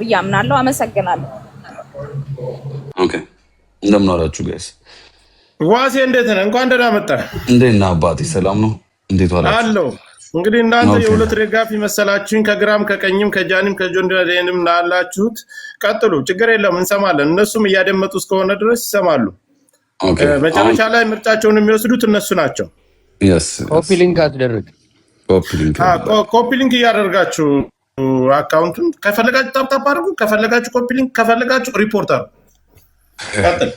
ብዬ አምናለሁ። አመሰግናለሁ። ኦኬ እንደምን ዋላችሁ ጋይስ? ዋሴ እንዴት ነህ? እንኳን ደህና መጣህ። እንዴት ነህ አባቴ? ሰላም ነው? እንዴት ዋላችሁ? አለሁ። እንግዲህ እናንተ የሁለት ደጋፊ መሰላችሁኝ። ከግራም ከቀኝም ከጃኒም ከጆንዳሌንም ላላችሁት ቀጥሉ፣ ችግር የለም እንሰማለን። እነሱም እያደመጡ እስከሆነ ድረስ ይሰማሉ። መጨረሻ ላይ ምርጫቸውን የሚወስዱት እነሱ ናቸው። ኮፒ ሊንክ አትደረግ። ኮፒ ሊንክ እያደረጋችሁ አካውንቱን ከፈለጋችሁ ታፕታፕ አድርጉ፣ ከፈለጋችሁ ኮፒ ሊንክ፣ ከፈለጋችሁ ሪፖርት አድርጉ። ቀጥል።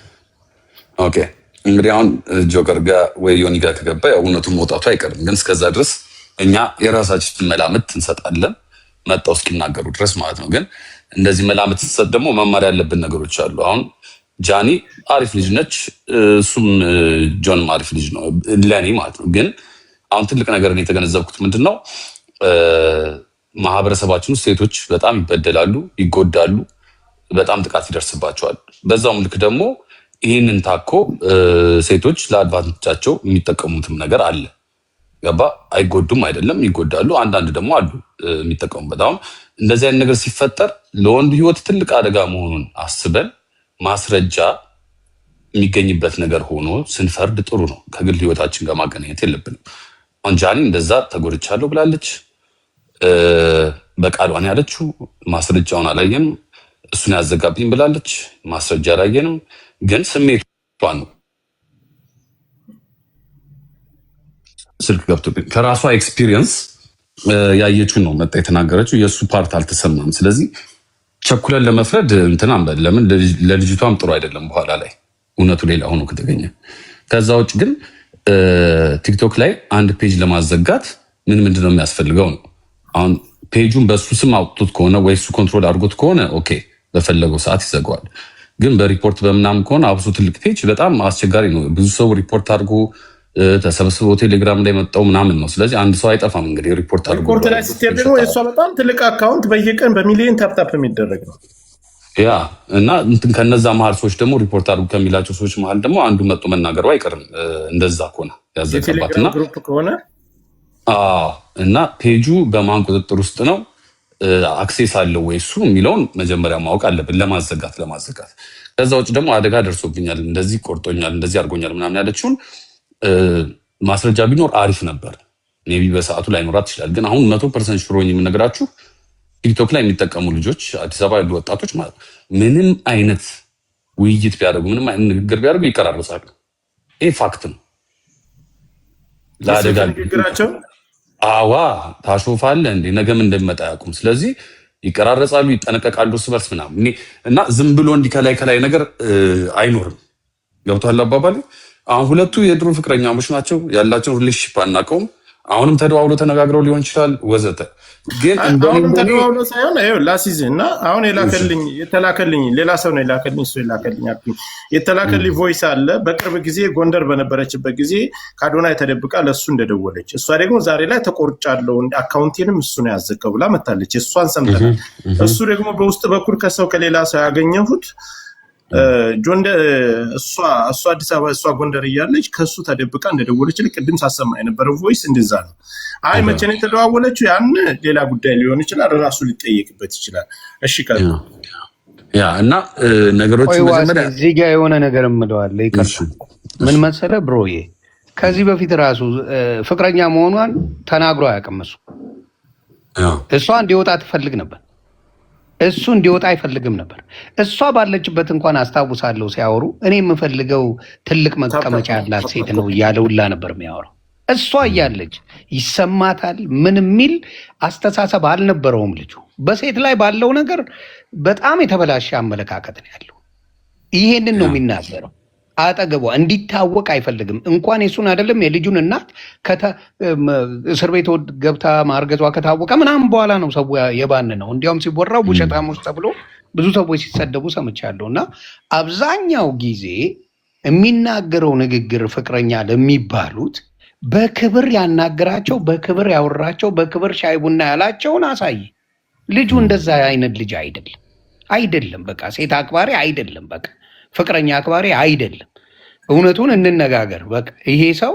ኦኬ እንግዲህ አሁን ጆከር ጋር ወይ ዮኒ ጋር ከገባ ያው እውነቱን መውጣቱ አይቀርም። ግን እስከዛ ድረስ እኛ የራሳችን መላምት እንሰጣለን መጣው እስኪናገሩ ድረስ ማለት ነው። ግን እንደዚህ መላምት እንሰጥ ደግሞ መማር ያለብን ነገሮች አሉ። አሁን ጃኒ አሪፍ ልጅ ነች፣ እሱም ጆንም አሪፍ ልጅ ነው ለኔ ማለት ነው። ግን አሁን ትልቅ ነገር የተገነዘብኩት ምንድነው ማህበረሰባችን ውስጥ ሴቶች በጣም ይበደላሉ፣ ይጎዳሉ፣ በጣም ጥቃት ይደርስባቸዋል። በዛውም ልክ ደግሞ ይህንን ታኮ ሴቶች ለአድቫንቴጃቸው የሚጠቀሙትም ነገር አለ። ገባ? አይጎዱም አይደለም፣ ይጎዳሉ። አንዳንድ ደግሞ አሉ የሚጠቀሙበት። አሁን እንደዚህ አይነት ነገር ሲፈጠር ለወንዱ ህይወት ትልቅ አደጋ መሆኑን አስበን ማስረጃ የሚገኝበት ነገር ሆኖ ስንፈርድ ጥሩ ነው። ከግል ህይወታችን ጋር ማገናኘት የለብንም። አሁን ጃኒ እንደዛ ተጎድቻለሁ ብላለች፣ በቃሏን ያለችው ማስረጃውን አላየንም። እሱን ያዘጋብኝ ብላለች፣ ማስረጃ አላየንም። ግን ስሜቷ ነው ስልክ ገብቶብኝ ከራሷ ኤክስፒሪየንስ ያየችውን ነው መጣ የተናገረችው። የእሱ ፓርት አልተሰማም። ስለዚህ ቸኩለን ለመፍረድ እንትን አንበል። ለምን ለልጅቷም ጥሩ አይደለም በኋላ ላይ እውነቱ ሌላ ሆኖ ከተገኘ። ከዛ ውጭ ግን ቲክቶክ ላይ አንድ ፔጅ ለማዘጋት ምንድን ነው የሚያስፈልገው ነው። አሁን ፔጁን በሱ ስም አውጥቶት ከሆነ ወይ እሱ ኮንትሮል አድርጎት ከሆነ ኦኬ በፈለገው ሰዓት ይዘጋዋል። ግን በሪፖርት በምናምን ከሆነ አብሶ ትልቅ ፔጅ በጣም አስቸጋሪ ነው። ብዙ ሰው ሪፖርት አድርጎ ተሰብስቦ ቴሌግራም ላይ መጣው ምናምን ነው። ስለዚህ አንድ ሰው አይጠፋም እንግዲህ ሪፖርት አድርጎ። ሪፖርት ላይ ስትሄድ ደግሞ የእሷ በጣም ትልቅ አካውንት በየቀን በሚሊዮን ታፕታፕ የሚደረግ ነው። ያ እና ከነዛ መሀል ሰዎች ደግሞ ሪፖርት አድርጎ ከሚላቸው ሰዎች መሀል ደግሞ አንዱ መጥቶ መናገሩ አይቀርም። እንደዛ ከሆነ ያዘቀባትና ግሩፕ ከሆነ እና ፔጁ በማን ቁጥጥር ውስጥ ነው አክሴስ አለው ወይ እሱ የሚለውን መጀመሪያ ማወቅ አለብን ለማዘጋት። ከዛ ውጭ ደግሞ አደጋ ደርሶብኛል፣ እንደዚህ ቆርጦኛል፣ እንደዚህ አድርጎኛል ምናምን ያለችውን ማስረጃ ቢኖር አሪፍ ነበር። ሜቢ በሰዓቱ ላይኖራት ይችላል። ግን አሁን 100% ሽሮኝ የምነግራችሁ ቲክቶክ ላይ የሚጠቀሙ ልጆች አዲስ አበባ ያሉ ወጣቶች ማለት ምንም አይነት ውይይት ቢያደርጉ፣ ምንም አይነት ንግግር ቢያደርጉ ይቀራረጻሉ። ይህ ፋክት ነው። ለአደጋ ንግግራቸው አዋ ታሾፋለ እንዴ ነገም እንደሚመጣ ያውቁም። ስለዚህ ይቀራረጻሉ፣ ይጠነቀቃሉ እርስ በርስ ምናምን እና ዝም ብሎ እንዲህ ከላይ ነገር አይኖርም። ገብቶሃል አባባሌ? አሁን ሁለቱ የድሮ ፍቅረኛሞች ናቸው። ያላቸውን ሪሌሽንሺፕ አናውቀውም። አሁንም ተደዋውሎ ተነጋግረው ሊሆን ይችላል ወዘተ። ግን አሁንም ተደዋውሎ ሳይሆን ላሲዝ እና አሁን የተላከልኝ ሌላ ሰው ነው የላከልኝ። እሱ የተላከልኝ ቮይስ አለ። በቅርብ ጊዜ ጎንደር በነበረችበት ጊዜ ከአዶናይ ተደብቃ ለእሱ እንደደወለች፣ እሷ ደግሞ ዛሬ ላይ ተቆርጫለሁ አካውንቴንም እሱ ነው ያዘጋው ብላ መታለች። እሷን ሰምተናል። እሱ ደግሞ በውስጥ በኩል ከሰው ከሌላ ሰው ያገኘሁት እሷ አዲስ አበባ እሷ ጎንደር እያለች ከሱ ተደብቃ እንደደወለች ቅድም ሳሰማ የነበረው ቮይስ እንደዛ ነው። አይ መቼ ነው የተደዋወለችው? ያን ሌላ ጉዳይ ሊሆን ይችላል፣ ራሱ ሊጠየቅበት ይችላል። እሺ ያ እና ነገሮች መጀመሪያ እዚህ ጋር የሆነ ነገር እምለዋለሁ። ይቀርሽ ምን መሰለ ብሮዬ፣ ከዚህ በፊት ራሱ ፍቅረኛ መሆኗን ተናግሮ አያውቅም እሱ። እሷ እንዲወጣ ትፈልግ ነበር፣ እሱ እንዲወጣ አይፈልግም ነበር። እሷ ባለችበት እንኳን አስታውሳለሁ ሲያወሩ እኔ የምፈልገው ትልቅ መቀመጫ ያላት ሴት ነው እያለ ሁላ ነበር የሚያወራው። እሷ እያለች ይሰማታል ምን የሚል አስተሳሰብ አልነበረውም ልጁ። በሴት ላይ ባለው ነገር በጣም የተበላሸ አመለካከት ነው ያለው። ይሄንን ነው የሚናገረው። አጠገቧ እንዲታወቅ አይፈልግም። እንኳን የሱን አይደለም የልጁን እናት እስር ቤት ገብታ ማርገዟ ከታወቀ ምናምን በኋላ ነው ሰው የባን ነው። እንዲያውም ሲወራው ውሸታሞች ተብሎ ብዙ ሰዎች ሲሰደቡ ሰምቻለሁ። እና አብዛኛው ጊዜ የሚናገረው ንግግር ፍቅረኛ ለሚባሉት በክብር ያናገራቸው፣ በክብር ያወራቸው፣ በክብር ሻይ ቡና ያላቸውን አሳይ። ልጁ እንደዛ አይነት ልጅ አይደለም። በቃ ሴት አክባሪ አይደለም። በቃ ፍቅረኛ አክባሪ አይደለም። እውነቱን እንነጋገር። በቃ ይሄ ሰው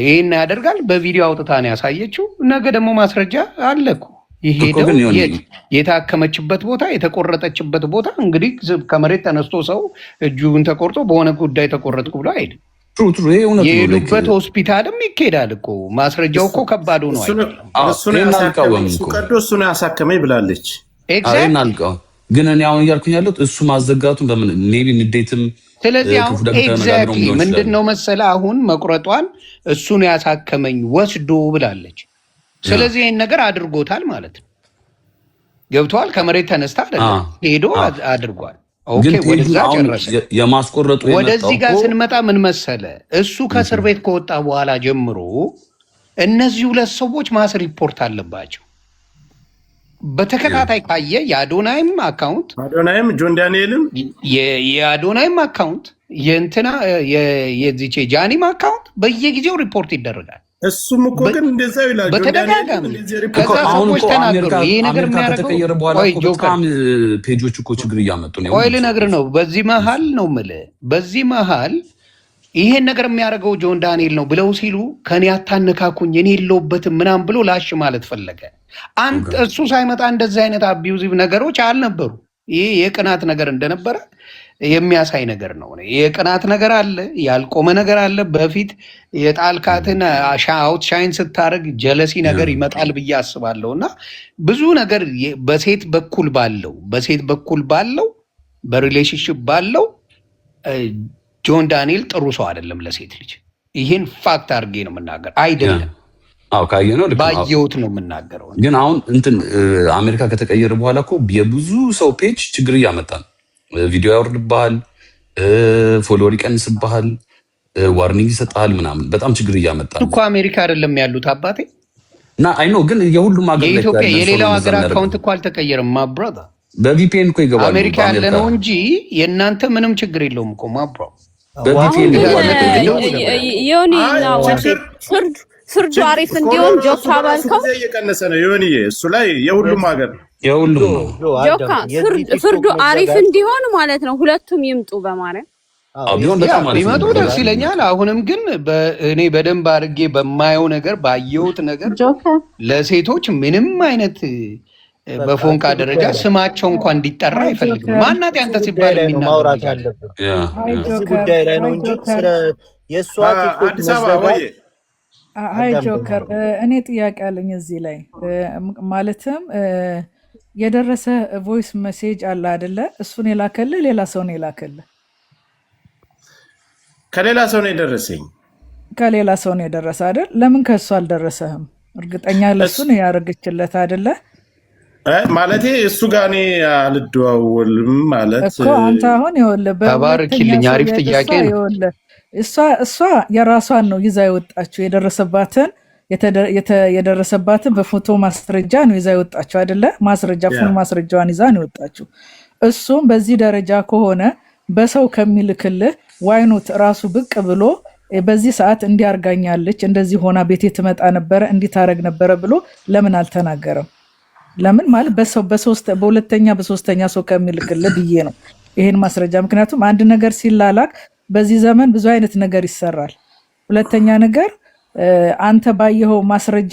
ይሄን ያደርጋል። በቪዲዮ አውጥታ ነው ያሳየችው። ነገ ደግሞ ማስረጃ አለ እኮ ይሄደው የታከመችበት ቦታ የተቆረጠችበት ቦታ እንግዲህ ከመሬት ተነስቶ ሰው እጁን ተቆርጦ በሆነ ጉዳይ ተቆረጥኩ ብሎ አይደል? የሄዱበት ሆስፒታልም ይኬዳል እኮ ማስረጃው እኮ ከባድ ነው አይደል? እሱ ነው ያሳከመኝ ብላለች። ግን እኔ አሁን እያልኩኝ ያለሁት እሱ ማዘጋቱን በምን ሜቢ ንዴትም ስለዚህ አሁን ኤግዛክትሊ ምንድነው መሰለህ አሁን መቁረጧን እሱ ነው ያሳከመኝ ወስዶ ብላለች። ስለዚህ ይሄን ነገር አድርጎታል ማለት ነው። ገብቷል። ከመሬት ተነስታ አይደለም ሄዶ አድርጓል። ኦኬ ወደዛ ጨረሰ። የማስቆረጡ ወደዚህ ጋር ስንመጣ ምን መሰለ እሱ ከእስር ቤት ከወጣ በኋላ ጀምሮ እነዚህ ሁለት ሰዎች ማስ ሪፖርት አለባቸው። በተከታታይ ካየ የአዶናይም አካውንት አዶናይም ጆን ዳንኤልም የአዶናይም አካውንት የእንትና የዚቼ ጃኒም አካውንት በየጊዜው ሪፖርት ይደረጋል። እሱም እኮ ግን እንደዛው ይላል በተደጋጋሚ ከዛ ሰዎች ተናገሩ። ይሄ ነገር ከተቀየረ በኋላ በጣም ፔጆች እኮ ችግር እያመጡ ነው። ቆይ ልነግርህ ነው። በዚህ መሀል ነው የምልህ በዚህ መሀል ይሄን ነገር የሚያደርገው ጆን ዳንኤል ነው ብለው ሲሉ ከኔ አታነካኩኝ እኔ የለውበትም ምናምን ብሎ ላሽ ማለት ፈለገ። አንተ እሱ ሳይመጣ እንደዚህ አይነት አቢዩዚቭ ነገሮች አልነበሩ። ይሄ የቅናት ነገር እንደነበረ የሚያሳይ ነገር ነው። የቅናት ነገር አለ፣ ያልቆመ ነገር አለ። በፊት የጣልካትን አውት ሻይን ስታደርግ ጀለሲ ነገር ይመጣል ብዬ አስባለሁ። እና ብዙ ነገር በሴት በኩል ባለው በሪሌሽንሽፕ ባለው ጆን ዳንኤል ጥሩ ሰው አይደለም ለሴት ልጅ። ይህን ፋክት አድርጌ ነው የምናገር አይደለም። ካየ ነው ባየሁት ነው የምናገረው። ግን አሁን እንትን አሜሪካ ከተቀየረ በኋላ እኮ የብዙ ሰው ፔጅ ችግር እያመጣ ነው። ቪዲዮ ያወርድብሃል፣ ፎሎወር ይቀንስብሃል፣ ዋርኒንግ ይሰጥሃል ምናምን በጣም ችግር እያመጣ ነው እኮ። አሜሪካ አይደለም ያሉት አባቴ እና አይ ነው ግን የሁሉም ሀገር የኢትዮጵያ የሌላው ሀገር አካውንት እኮ አልተቀየረም። ማብራዳ በቪፒኤን እኮ ይገባል። አሜሪካ ያለ ነው እንጂ የእናንተ ምንም ችግር የለውም እኮ ማብራው በቪፒኤን ፍርዱ አሪፍ እንዲሆን ጆካ ባልከው እየቀነሰ ነው ዮኒ። እሱ ላይ የሁሉም ሀገር የሁሉም ነው ጆካ ፍርዱ አሪፍ እንዲሆን ማለት ነው። ሁለቱም ይምጡ በማለት ቢመጡ ደስ ይለኛል። አሁንም ግን እኔ በደንብ አድርጌ በማየው ነገር ባየሁት ነገር ለሴቶች ምንም አይነት በፎንቃ ደረጃ ስማቸው እንኳን እንዲጠራ አይፈልግም። ማናት ያንተ ሲባል ማውራት አለብን እዚህ ጉዳይ ላይ ነው እንጂ ስለ የእሷ አዲስ አበባ ወይ አይ ጆከር እኔ ጥያቄ አለኝ እዚህ ላይ ማለትም የደረሰ ቮይስ ሜሴጅ አለ አይደለ? እሱን የላከልህ ሌላ ሰው ነው የላከልህ? ከሌላ ሰው ነው የደረሰኝ። ከሌላ ሰው ነው የደረሰ አይደል? ለምን ከእሱ አልደረሰህም? እርግጠኛ ለሱ ነው ያደረገችለት አይደለ? ማለቴ እሱ ጋር እኔ አልደዋወልም ማለት እኮ አንተ አሁን ይኸውልህ ተባረክልኝ። አሪፍ ጥያቄ ነው። እሷ የራሷን ነው ይዛ የወጣችው የደረሰባትን በፎቶ ማስረጃ ነው ይዛ የወጣችው አይደለ? ማስረጃ ፉል ማስረጃዋን ይዛ ነው የወጣችው። እሱም በዚህ ደረጃ ከሆነ በሰው ከሚልክልህ ዋይኖት ራሱ ብቅ ብሎ በዚህ ሰዓት እንዲያርጋኛለች እንደዚህ ሆና ቤቴ ትመጣ ነበረ እንዲታረግ ነበረ ብሎ ለምን አልተናገረም? ለምን ማለት በሁለተኛ በሶስተኛ ሰው ከሚልክልህ ብዬ ነው ይሄን ማስረጃ። ምክንያቱም አንድ ነገር ሲላላክ በዚህ ዘመን ብዙ አይነት ነገር ይሰራል። ሁለተኛ ነገር አንተ ባየኸው ማስረጃ